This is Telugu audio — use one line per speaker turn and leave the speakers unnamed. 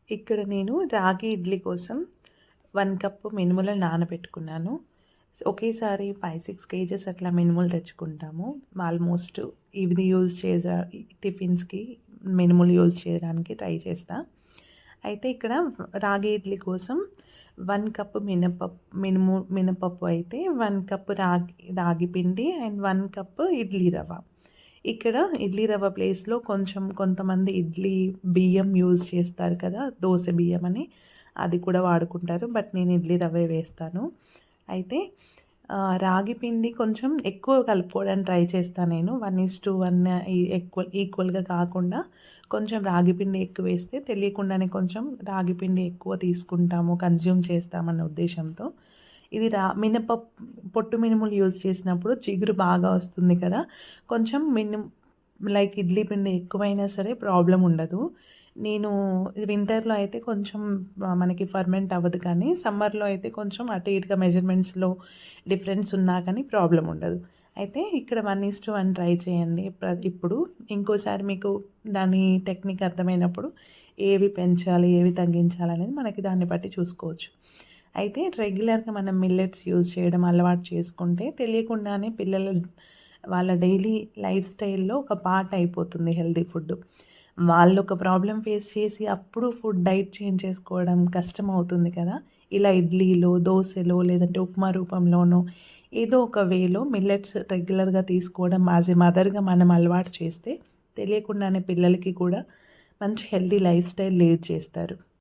ఇక్కడ నేను రాగి ఇడ్లీ కోసం 1 కప్పు మినుములు నానబెట్టుకున్నాను. ఒకేసారి 5, 6 కేజెస్ అట్లా మినుములు తెచ్చుకుంటాము. ఆల్మోస్ట్ ఇది యూజ్ చేసే టిఫిన్స్‌కి మినుములు యూజ్ చేయడానికి ట్రై చేస్తా. అయితే ఇక్కడ రాగి ఇడ్లీ కోసం 1 కప్పు మినపప్పు అయితే 1 కప్పు రాగి పిండి అండ్ 1 కప్పు ఇడ్లీ రవ్వ. ఇక్కడ ఇడ్లీ రవ్వ ప్లేస్‌లో కొంతమంది ఇడ్లీ బియ్యం యూజ్ చేస్తారు కదా! దోస బియ్యం అని, అది కూడా వాడుకుంటారు. బట్ నేను ఇడ్లీ రవ్వే వేస్తాను. అయితే రాగి పిండి కొంచెం ఎక్కువ కలుపుకోవడానికి ట్రై చేస్తాను నేను. 1:1 ఈక్వల్‌గా కాకుండా కొంచెం రాగి పిండి ఎక్కువ వేస్తే తెలియకుండానే కొంచెం రాగి పిండి ఎక్కువ తీసుకుంటాము, కన్జ్యూమ్ చేస్తామన్న ఉద్దేశంతో. ఇది పొట్టు మినుములు యూజ్ చేసినప్పుడు జిగురు బాగా వస్తుంది కదా! కొంచెం లైక్ ఇడ్లీ పిండి ఎక్కువైనా సరే ప్రాబ్లమ్ ఉండదు. నేను వింటర్‌లో అయితే కొంచెం మనకి ఫర్మెంట్ అవ్వదు, కానీ సమ్మర్‌లో అయితే కొంచెం అటు ఇటుగా మెజర్మెంట్స్‌లో డిఫరెన్స్ ఉన్నా కానీ ప్రాబ్లమ్ ఉండదు. అయితే ఇక్కడ 1:1 ట్రై చేయండి. ఇప్పుడు ఇంకోసారి మీకు దాని టెక్నిక్ అర్థమైనప్పుడు ఏవి పెంచాలి, ఏవి తగ్గించాలనేది మనకి దాన్ని బట్టి చూసుకోవచ్చు. అయితే రెగ్యులర్‌గా మనం మిల్లెట్స్ యూజ్ చేయడం అలవాటు చేసుకుంటే తెలియకుండానే వాళ్ళ డైలీ లైఫ్ స్టైల్‌లో ఒక పార్ట్ అయిపోతుంది హెల్తీ ఫుడ్. వాళ్ళు ఒక ప్రాబ్లమ్ ఫేస్ చేసి అప్పుడు ఫుడ్ డైట్ చేంజ్ చేసుకోవడం కష్టమవుతుంది కదా! ఇలా ఇడ్లీలో, దోసలో లేదంటే ఉప్మా రూపంలోనో ఏదో ఒక వేలో మిల్లెట్స్ రెగ్యులర్‌గా తీసుకోవడం యాజ్ ఎ మదర్‌గా మనం అలవాటు చేస్తే తెలియకుండానే పిల్లలకి కూడా మంచి హెల్తీ లైఫ్ స్టైల్ లీడ్ చేస్తారు.